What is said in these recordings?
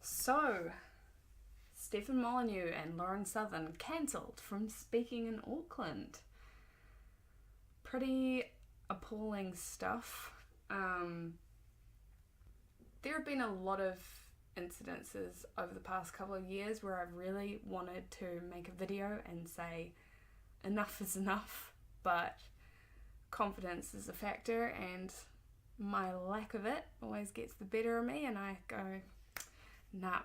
So, Stefan Molyneux and Lauren Southern cancelled from speaking in Auckland. Pretty appalling stuff. There have been a lot of incidences over the past couple of years where I've really wanted to make a video and say enough is enough, but confidence is a factor and my lack of it always gets the better of me, and I go, nah,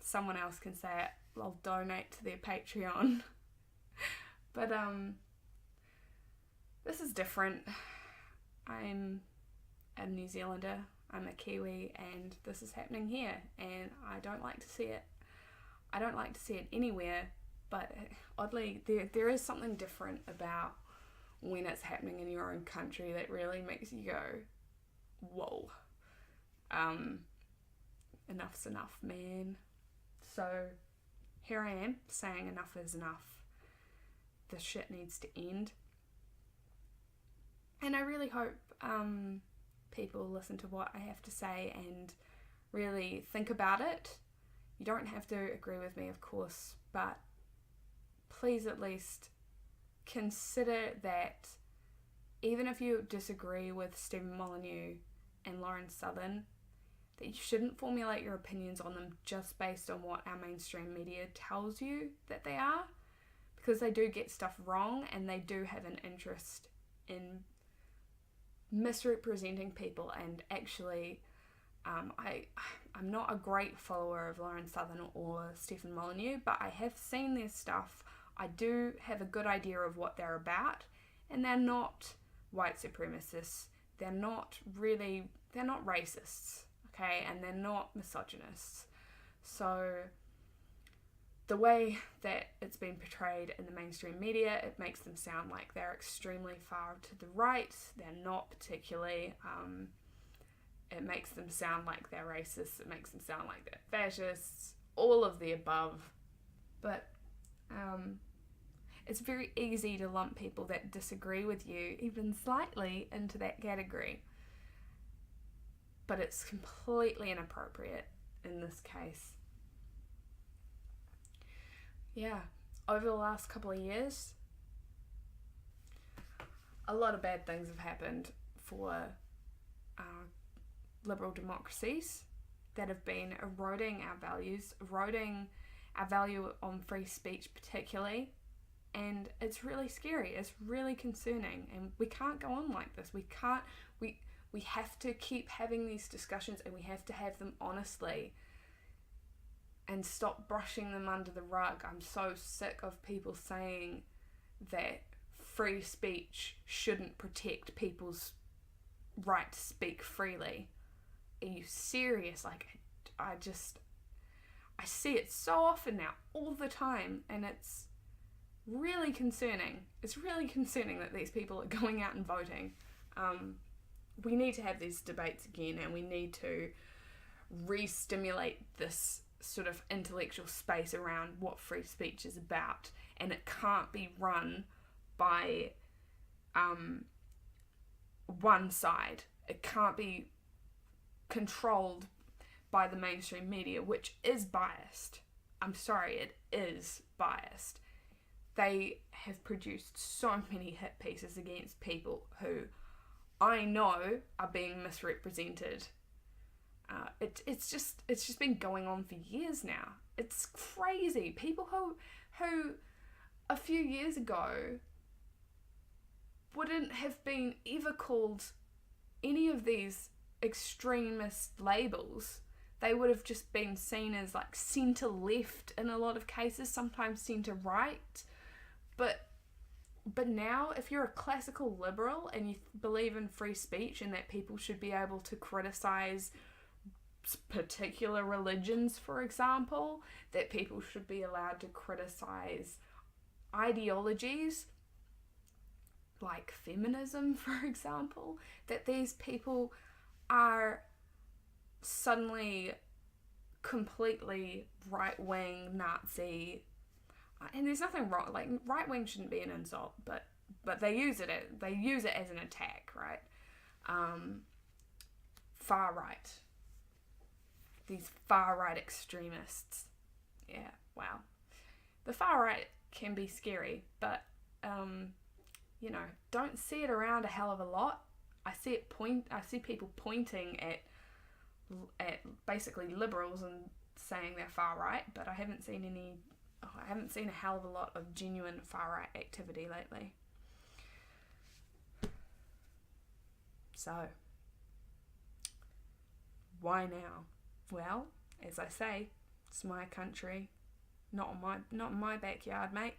someone else can say it, I'll donate to their Patreon. But this is different. I'm a New Zealander, I'm a Kiwi, and this is happening here, and I don't like to see it. I don't like to see it anywhere, but oddly there is something different about when it's happening in your own country that really makes you go, whoa, enough's enough, man. So here I am saying enough is enough. This shit needs to end. And I really hope people listen to what I have to say and really think about it. You don't have to agree with me, of course, but please at least consider that even if you disagree with Stephen Molyneux and Lauren Southern, that you shouldn't formulate your opinions on them just based on what our mainstream media tells you that they are, because they do get stuff wrong and they do have an interest in misrepresenting people. And actually I'm not a great follower of Lauren Southern or Stefan Molyneux, but I have seen their stuff. I do have a good idea of what they're about, and they're not white supremacists, they're not racists, okay, and they're not misogynists. So the way that it's been portrayed in the mainstream media, it makes them sound like they're extremely far to the right. They're not particularly. It makes them sound like they're racist. It makes them sound like they're fascists. All of the above. But it's very easy to lump people that disagree with you, even slightly, into that category. But it's completely inappropriate in this case. Yeah, over the last couple of years, a lot of bad things have happened for liberal democracies that have been eroding our values, eroding our value on free speech particularly, and it's really scary, it's really concerning, and we can't go on like this. We have to keep having these discussions, and we have to have them honestly and stop brushing them under the rug. I'm so sick of people saying that free speech shouldn't protect people's right to speak freely. Are you serious? Like, I see it so often now, all the time, and it's really concerning. It's really concerning that these people are going out and voting. We need to have these debates again, and we need to re-stimulate this sort of intellectual space around what free speech is about, and it can't be run by one side. It can't be controlled by the mainstream media, which is biased. I'm sorry, it is biased. They have produced so many hit pieces against people who I know are being misrepresented. It's just been going on for years now. It's crazy. People who a few years ago wouldn't have been ever called any of these extremist labels. They would have just been seen as like centre left in a lot of cases, sometimes centre right. But now, if you're a classical liberal and you believe in free speech and that people should be able to criticise particular religions, for example, that people should be allowed to criticise ideologies like feminism, for example, that these people are suddenly completely right-wing Nazi, and there's nothing wrong, like, right-wing shouldn't be an insult, but they use it as an attack, right? Far right. these far-right extremists. Yeah, wow. The far-right can be scary, but, don't see it around a hell of a lot. I see people pointing at basically liberals and saying they're far-right, but I haven't seen a hell of a lot of genuine far-right activity lately. So, why now? Well, as I say, it's my country, not my backyard, mate.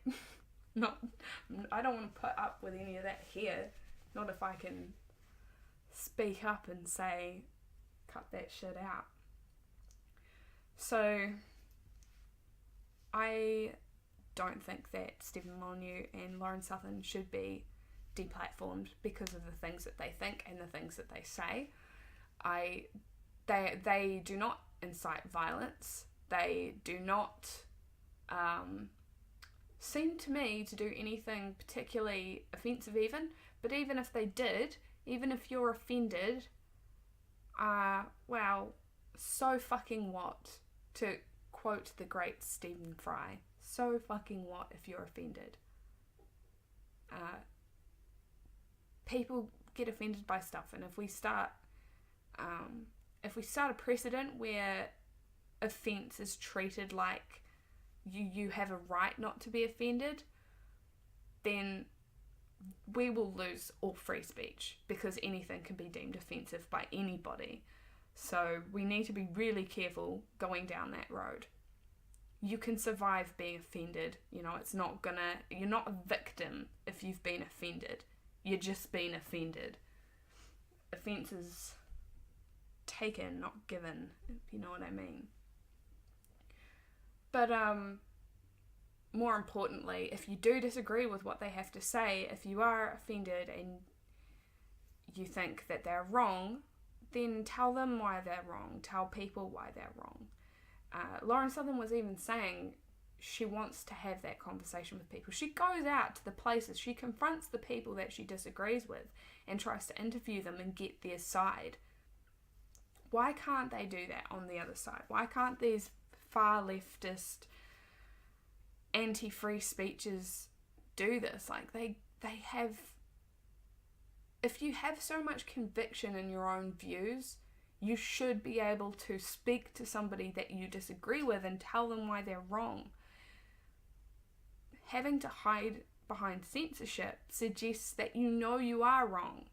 I don't want to put up with any of that here. Not if I can speak up and say, cut that shit out. So, I don't think that Stefan Molyneux and Lauren Southern should be deplatformed because of the things that they think and the things that they say. They do not incite violence. They do not seem to me to do anything particularly offensive even. But even if they did, even if you're offended, well, so fucking what? To quote the great Stephen Fry, so fucking what if you're offended? People get offended by stuff, and if we start a precedent where offence is treated like you have a right not to be offended, then we will lose all free speech, because anything can be deemed offensive by anybody. So we need to be really careful going down that road. You can survive being offended. You're not a victim if you've been offended. You're just being offended. Offence is taken, not given, if you know what I mean. But more importantly, if you do disagree with what they have to say, if you are offended and you think that they're wrong, then tell them why they're wrong. Tell people why they're wrong. Lauren Southern was even saying she wants to have that conversation with people. She goes out to the places, she confronts the people that she disagrees with and tries to interview them and get their side. Why can't they do that on the other side? Why can't these far leftist anti-free speeches do this? Like they have... If you have so much conviction in your own views, you should be able to speak to somebody that you disagree with and tell them why they're wrong. Having to hide behind censorship suggests that you are wrong.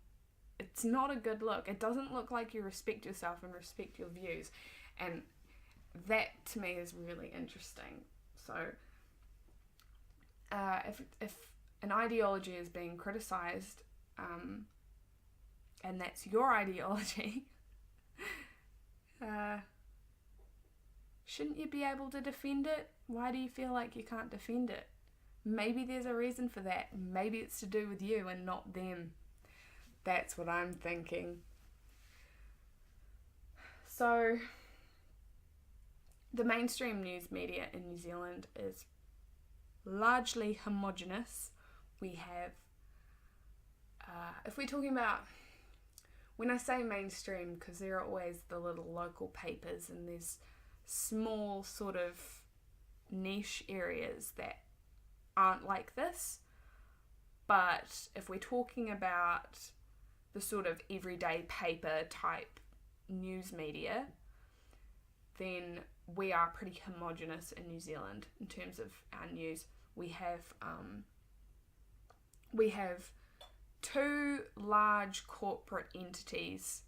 It's not a good look. It doesn't look like you respect yourself and respect your views. And that, to me, is really interesting. So, if an ideology is being criticised, and that's your ideology, shouldn't you be able to defend it? Why do you feel like you can't defend it? Maybe there's a reason for that. Maybe it's to do with you and not them. That's what I'm thinking. So, the mainstream news media in New Zealand is largely homogenous. We have, if we're talking about, when I say mainstream, because there are always the little local papers and there's small sort of niche areas that aren't like this, but if we're talking about the sort of everyday paper type news media, then we are pretty homogenous in New Zealand in terms of our news. We have two large corporate entities.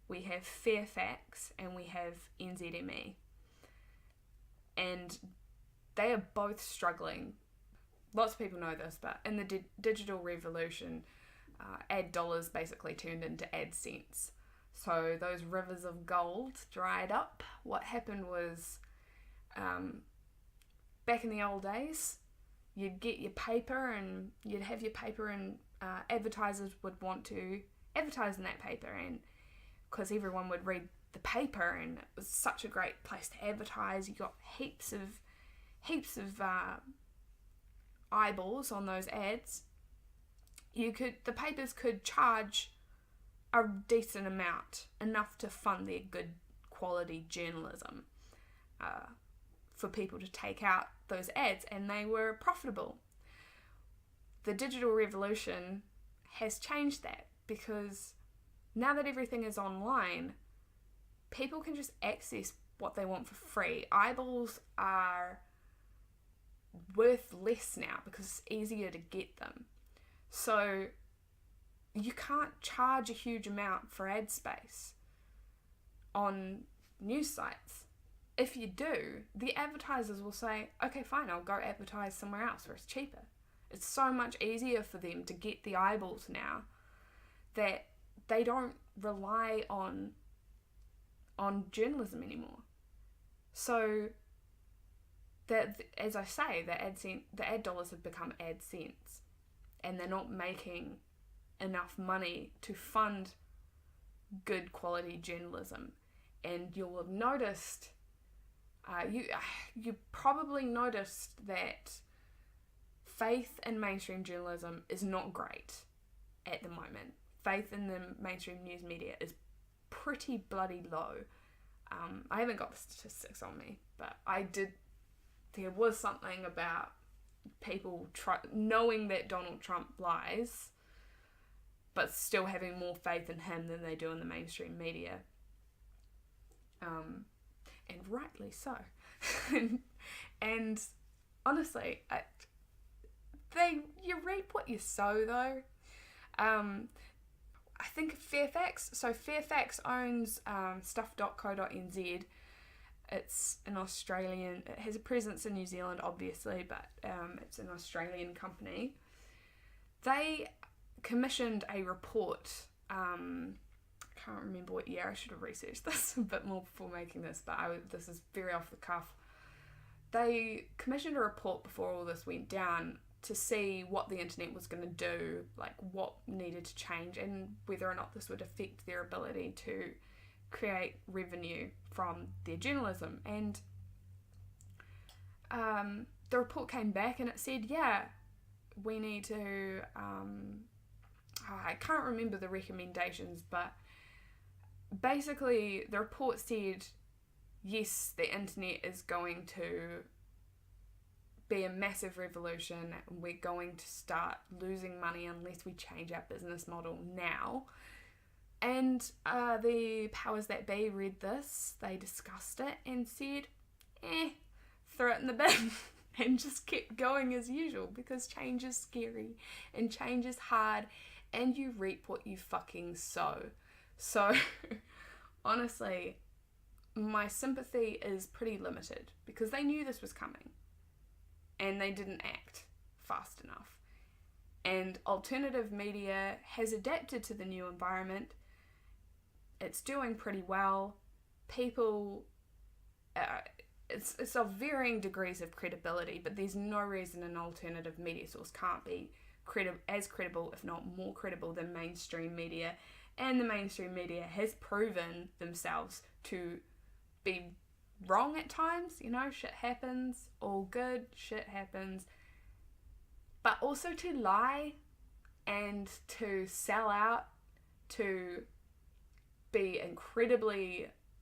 We have Fairfax and we have NZME, and they are both struggling. Lots of people know this, but in the digital revolution, ad dollars basically turned into ad cents. So those rivers of gold dried up. What happened was, back in the old days, you'd get your paper and you'd have your paper, and advertisers would want to advertise in that paper, and because everyone would read the paper and it was such a great place to advertise, you got heaps of eyeballs on those ads. The papers could charge a decent amount, enough to fund their good quality journalism for people to take out those ads, and they were profitable. The digital revolution has changed that, because now that everything is online, people can just access what they want for free. Eyeballs are worth less now because it's easier to get them. So you can't charge a huge amount for ad space on news sites. If you do, the advertisers will say, okay, fine, I'll go advertise somewhere else where it's cheaper. It's so much easier for them to get the eyeballs now that they don't rely on journalism anymore. So that, as I say, the ad dollars have become ad cents, and they're not making enough money to fund good quality journalism. And you'll have noticed, you probably noticed that faith in mainstream journalism is not great at the moment. Faith in the mainstream news media is pretty bloody low. I haven't got the statistics on me, but there was something about people knowing that Donald Trump lies, but still having more faith in him than they do in the mainstream media. And rightly so. and honestly, you reap what you sow, though. I think Fairfax. So Fairfax owns stuff.co.nz. It's an Australian. It has a presence in New Zealand, obviously, but it's an Australian company. They commissioned a report. I can't remember what year. I should have researched this a bit more before making this, but this is very off the cuff. They commissioned a report before all this went down to see what the internet was going to do, like what needed to change, and whether or not this would affect their ability to create revenue from their journalism. And the report came back and it said, yeah, we need to, I can't remember the recommendations, but basically the report said, yes, the internet is going to be a massive revolution. We're going to start losing money unless we change our business model now. And the powers that be read this, they discussed it and said, throw it in the bin and just kept going as usual, because change is scary and change is hard and you reap what you fucking sow. So honestly, my sympathy is pretty limited, because they knew this was coming and they didn't act fast enough. And alternative media has adapted to the new environment. It's doing pretty well. People, it's of varying degrees of credibility, but there's no reason an alternative media source can't be as credible, if not more credible, than mainstream media. And the mainstream media has proven themselves to be wrong at times. You know, shit happens, all good, shit happens. But also to lie and to sell out, to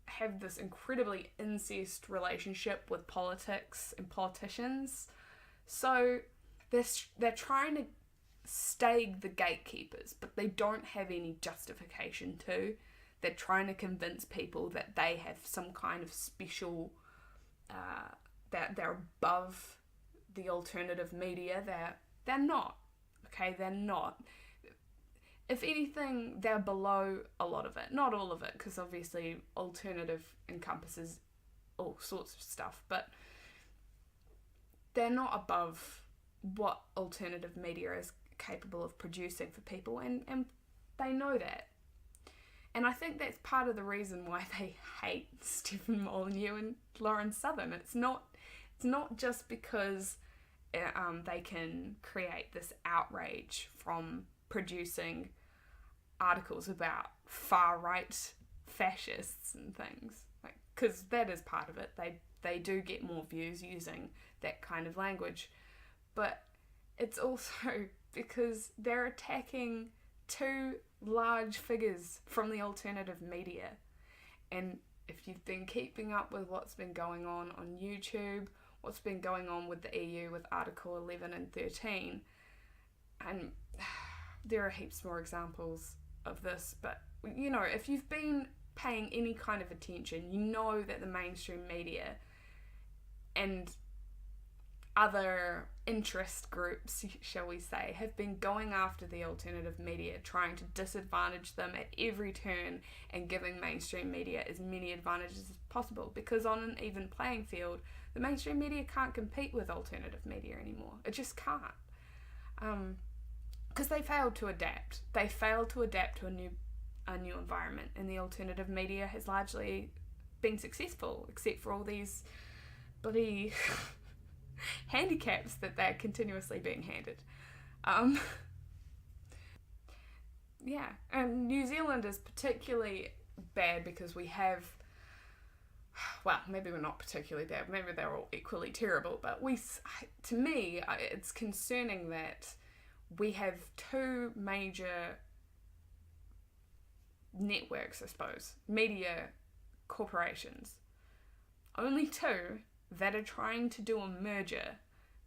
have this incredibly incest relationship with politics and politicians. So they're trying to stay the gatekeepers, but they don't have any justification to. They're trying to convince people that they have some kind of special, that they're above the alternative media. They're not. Okay, they're not. If anything, they're below a lot of it. Not all of it, because obviously alternative encompasses all sorts of stuff, but they're not above what alternative media is capable of producing for people, and they know that. And I think that's part of the reason why they hate Stefan Molyneux and Lauren Southern. It's not just because they can create this outrage from producing articles about far-right fascists and things, like, because that is part of it. They do get more views using that kind of language, but it's also because they're attacking two large figures from the alternative media. And if you've been keeping up with what's been going on YouTube, what's been going on with the EU with Article 11 and 13, and there are heaps more examples of this, but if you've been paying any kind of attention, you know that the mainstream media and other interest groups, shall we say, have been going after the alternative media, trying to disadvantage them at every turn and giving mainstream media as many advantages as possible, because on an even playing field, the mainstream media can't compete with alternative media anymore. It just can't. Because they failed to adapt. They failed to adapt to a new environment, and the alternative media has largely been successful, except for all these bloody handicaps that they're continuously being handed. And New Zealand is particularly bad because we have, well, maybe we're not particularly bad, maybe they're all equally terrible, but to me, it's concerning that we have two major networks, I suppose, media corporations, only two, that are trying to do a merger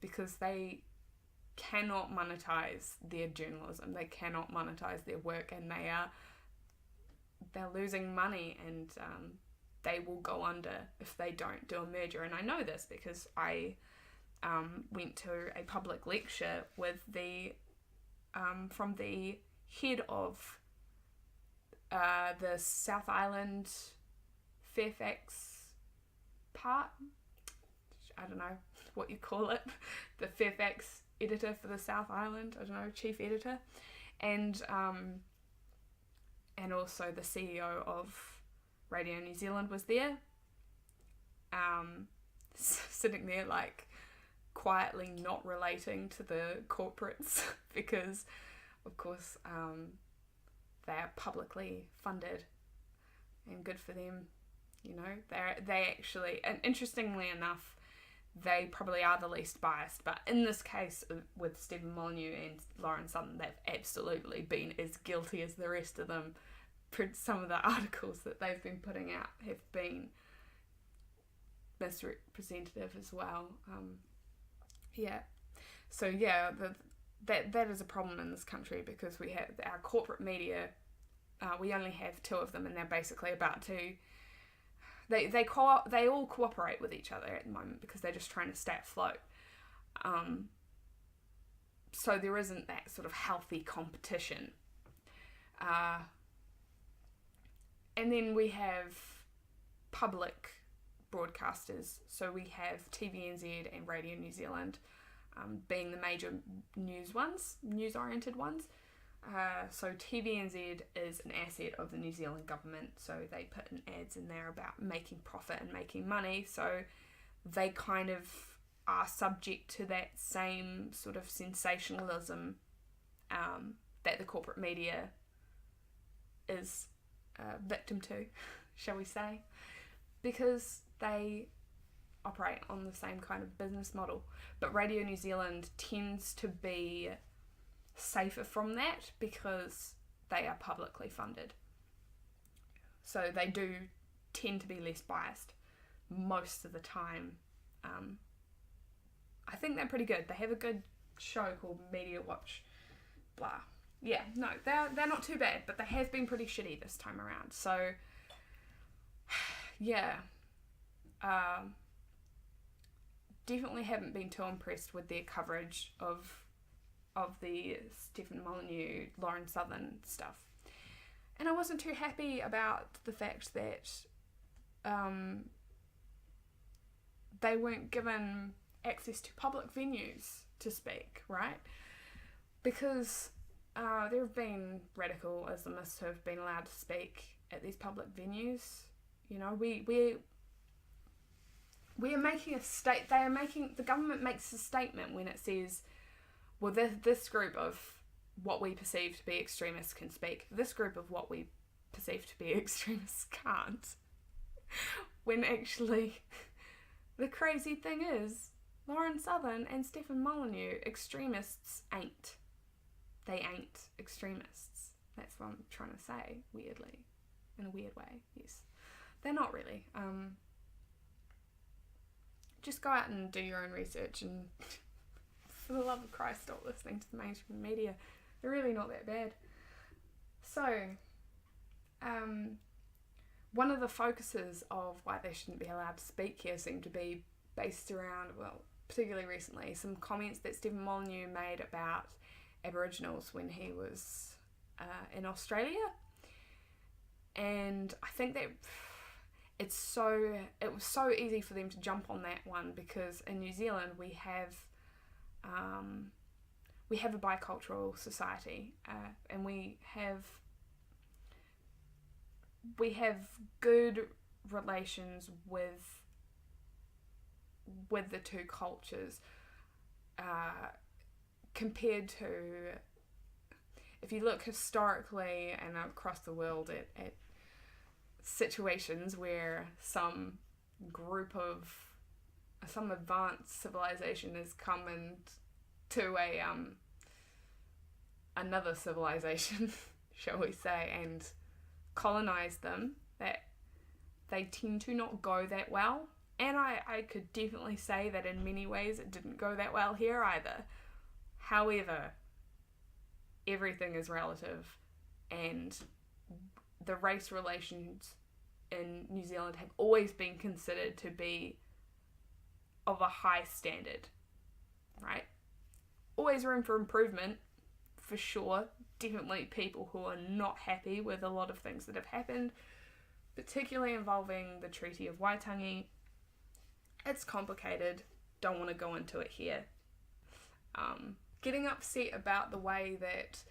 because they cannot monetize their journalism, they cannot monetize their work, and they're losing money, and they will go under if they don't do a merger. And I know this because I went to a public lecture with from the head of the South Island Fairfax part, I don't know what you call it, the Fairfax editor for the South Island, I don't know, chief editor, and also the CEO of Radio New Zealand was there, sitting there like quietly not relating to the corporates because of course they're publicly funded, and good for them, they actually, and interestingly enough, they probably are the least biased, but in this case with Stefan Molyneux and Lauren Southern, they've absolutely been as guilty as the rest of them. Some of the articles that they've been putting out have been misrepresentative as well. That is a problem in this country, because we have our corporate media, we only have two of them, and they're basically about to, they all cooperate with each other at the moment because they're just trying to stay afloat. So there isn't that sort of healthy competition. And then we have public broadcasters. So we have TVNZ and Radio New Zealand being the major news-oriented ones. So TVNZ is an asset of the New Zealand government, so they put in ads in there about making profit and making money, so they kind of are subject to that same sort of sensationalism that the corporate media is victim to, shall we say, because they operate on the same kind of business model. But Radio New Zealand tends to be safer from that because they are publicly funded. So they do tend to be less biased most of the time. I think they're pretty good. They have a good show called Media Watch, blah. Yeah, no, they're not too bad, but they have been pretty shitty this time around. So, yeah. Definitely haven't been too impressed with their coverage of the Stefan Molyneux, Lauren Southern stuff. And I wasn't too happy about the fact that they weren't given access to public venues to speak, right? Because there have been radical Islamists who have been allowed to speak at these public venues. We are making the government makes a statement when it says, well, this group of what we perceive to be extremists can speak. This group of what we perceive to be extremists can't. When actually, the crazy thing is, Lauren Southern and Stefan Molyneux, extremists ain't. They ain't extremists. That's what I'm trying to say, weirdly. In a weird way, yes. they're not really. Just go out and do your own research, and for the love of Christ, stop listening to the mainstream media. They're really not that bad. So, one of the focuses of why they shouldn't be allowed to speak here seem to be based around, well, particularly recently, some comments that Stefan Molyneux made about Aboriginals when he was in Australia. And I think that it was so easy for them to jump on that one, because in New Zealand we have a bicultural society, and we have good relations with the two cultures, compared to, if you look historically and across the world at situations where some advanced civilization has come into another civilization, shall we say, and colonized them, that they tend to not go that well. And I could definitely say that in many ways it didn't go that well here either. However, everything is relative, and the race relations in New Zealand have always been considered to be of a high standard, right? Always room for improvement, for sure. Definitely people who are not happy with a lot of things that have happened, particularly involving the Treaty of Waitangi. It's complicated, don't want to go into it here. Getting upset about the way that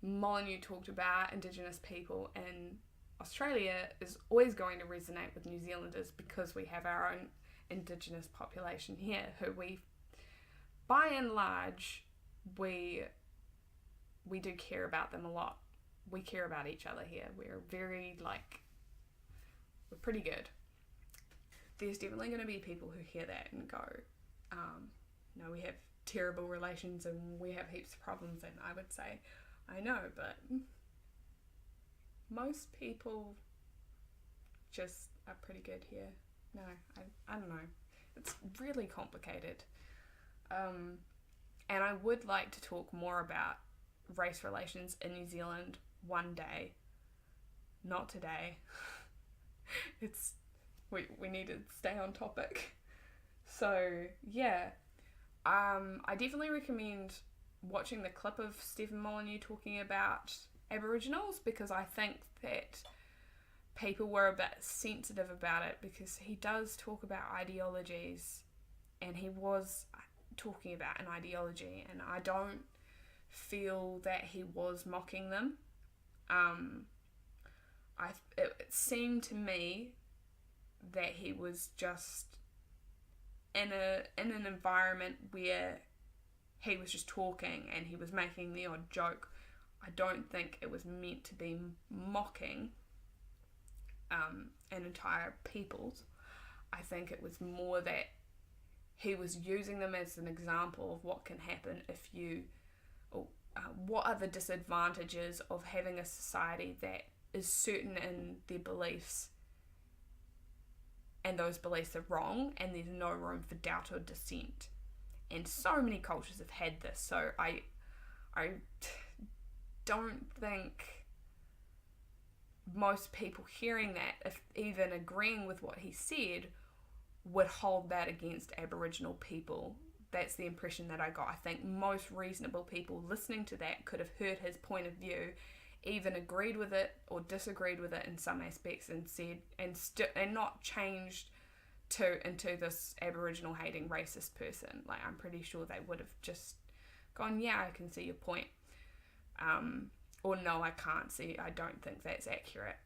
Molyneux talked about Indigenous people in Australia is always going to resonate with New Zealanders, because we have our own Indigenous population here who we, by and large, we do care about them a lot. We care about each other here. We're very, we're pretty good. There's definitely going to be people who hear that and go, no, we have terrible relations and we have heaps of problems, and I would say, I know, but most people just are pretty good here. No, I don't know. It's really complicated. And I would like to talk more about race relations in New Zealand one day. Not today. We need to stay on topic. So, yeah. I definitely recommend watching the clip of Stefan Molyneux talking about Aboriginals, because I think that people were a bit sensitive about it, because he does talk about ideologies, and he was talking about an ideology, and I don't feel that he was mocking them. It seemed to me that he was just in an environment where he was just talking and he was making the odd joke. I don't think it was meant to be mocking an entire peoples. I think it was more that he was using them as an example of what can happen if you, what are the disadvantages of having a society that is certain in their beliefs, and those beliefs are wrong, and there's no room for doubt or dissent. And so many cultures have had this, so I don't think most people hearing that, if even agreeing with what he said, would hold that against Aboriginal people. That's the impression that I got. I think most reasonable people listening to that could have heard his point of view, even agreed with it or disagreed with it in some aspects, and said and not changed into this Aboriginal hating racist person. I'm pretty sure they would have just gone, yeah, I can see your point, or no, I can't see, I don't think that's accurate.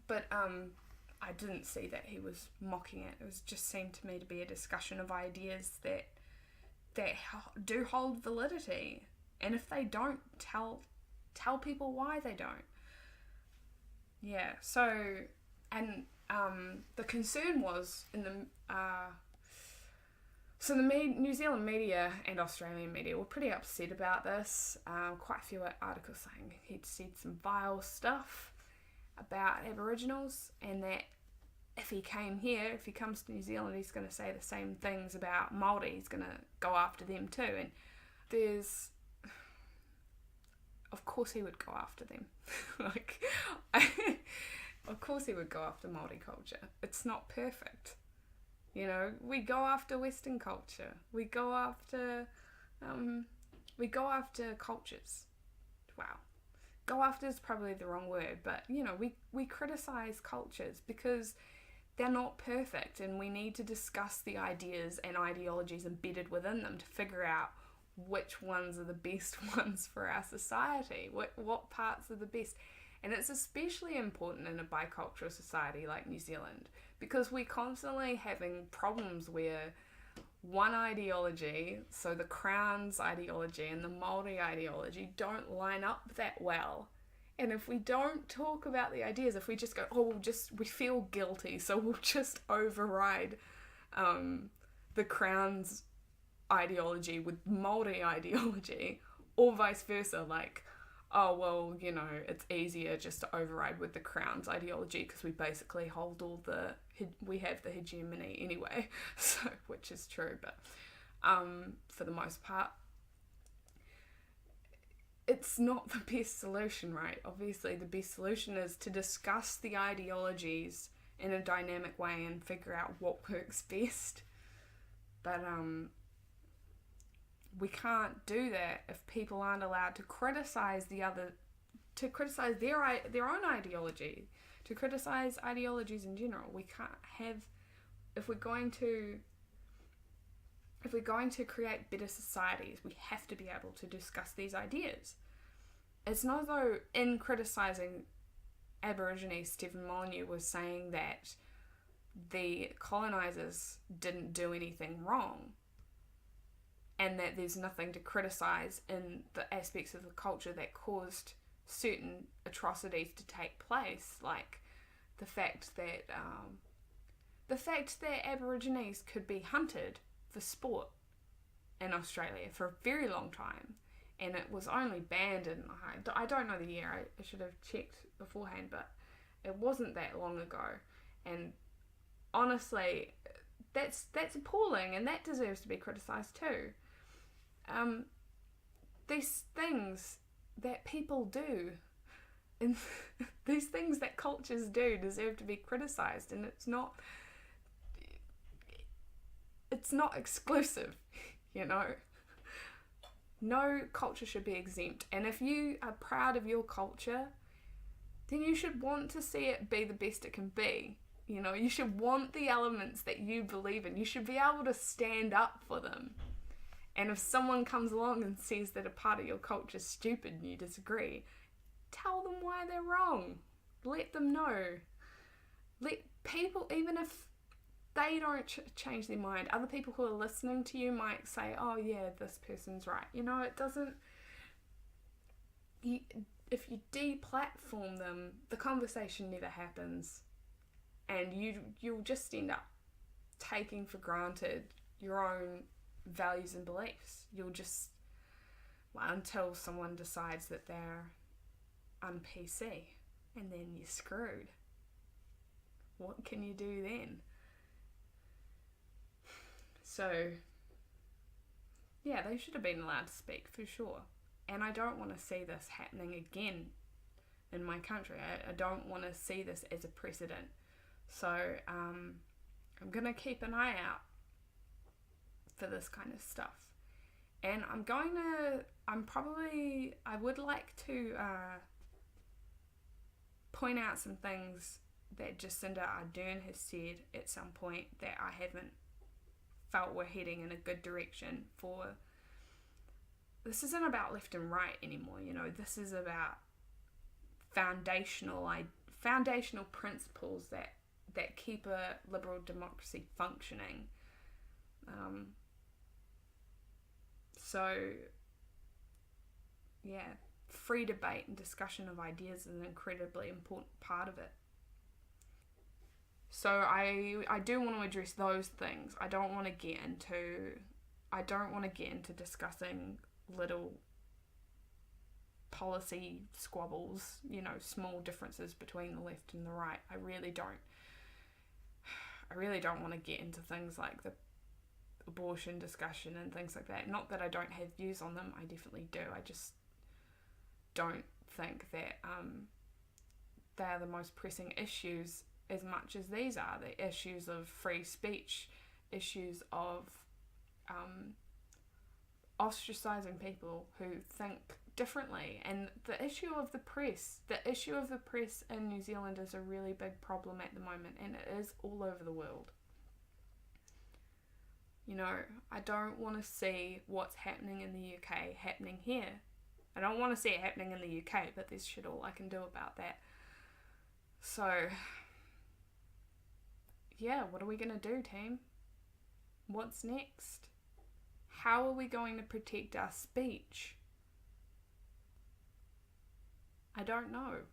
But I didn't see that he was mocking it. It was just seemed to me to be a discussion of ideas that do hold validity, and if they don't, tell people why they don't. Yeah. So, and the concern was in the New Zealand media and Australian media were pretty upset about this. Quite a few articles saying he'd said some vile stuff. about Aboriginals, and that if he comes to New Zealand, he's going to say the same things about Māori. He's going to go after them too. And of course he would go after them. Of course he would go after Māori culture. It's not perfect. We go after Western culture. We go after cultures. Wow. Go after is probably the wrong word, but we criticize cultures because they're not perfect, and we need to discuss the ideas and ideologies embedded within them to figure out which ones are the best ones for our society, what parts are the best. And it's especially important in a bicultural society like New Zealand, because we're constantly having problems where one ideology, so the Crown's ideology and the Māori ideology, don't line up that well. And if we don't talk about the ideas, if we just go, we feel guilty, so we'll just override the Crown's ideology with Māori ideology, or vice versa, it's easier just to override with the Crown's ideology because we basically we have the hegemony anyway, so, which is true, but for the most part, it's not the best solution, right? Obviously, the best solution is to discuss the ideologies in a dynamic way and figure out what works best. But we can't do that if people aren't allowed to criticize their own ideology, to criticize ideologies in general. We can't have, if we're going to create better societies, we have to be able to discuss these ideas. It's not as though in criticising Aborigines, Stefan Molyneux was saying that the colonisers didn't do anything wrong and that there's nothing to criticise in the aspects of the culture that caused certain atrocities to take place, like the fact that Aborigines could be hunted for sport in Australia for a very long time, and it was only banned in, I don't know the year, I should have checked beforehand, but it wasn't that long ago. And honestly, that's appalling, and that deserves to be criticised too. These things that people do and these things that cultures do deserve to be criticised, and it's not exclusive, No culture should be exempt, and if you are proud of your culture, then you should want to see it be the best it can be. You should want the elements that you believe in. You should be able to stand up for them. And if someone comes along and says that a part of your culture is stupid and you disagree, tell them why they're wrong. Let them know. Let people, even if they don't change their mind, other people who are listening to you might say, oh yeah, this person's right. It doesn't... If you deplatform them, the conversation never happens. And you'll just end up taking for granted your own values and beliefs. You'll just, until someone decides that they're un-PC, and then you're screwed. What can you do then? So, yeah, they should have been allowed to speak for sure. And I don't want to see this happening again in my country. I don't want to see this as a precedent. So, I'm going to keep an eye out for this kind of stuff. And I would like to point out some things that Jacinda Ardern has said at some point that I haven't felt we're heading in a good direction for. This isn't about left and right anymore, this is about foundational principles that keep a liberal democracy functioning. So, yeah, free debate and discussion of ideas is an incredibly important part of it. So I do want to address those things. I don't want to get into discussing little policy squabbles, small differences between the left and the right. I really don't want to get into things like the abortion discussion and things like that. Not that I don't have views on them, I definitely do. I just don't think that they are the most pressing issues as much as these are. The issues of free speech, issues of ostracizing people who think differently, and the issue of the press. The issue of the press in New Zealand is a really big problem at the moment, and it is all over the world. I don't want to see what's happening in the UK happening here. I don't want to see it happening in the UK, but there's shit all I can do about that. So, yeah, what are we going to do, team? What's next? How are we going to protect our speech? I don't know.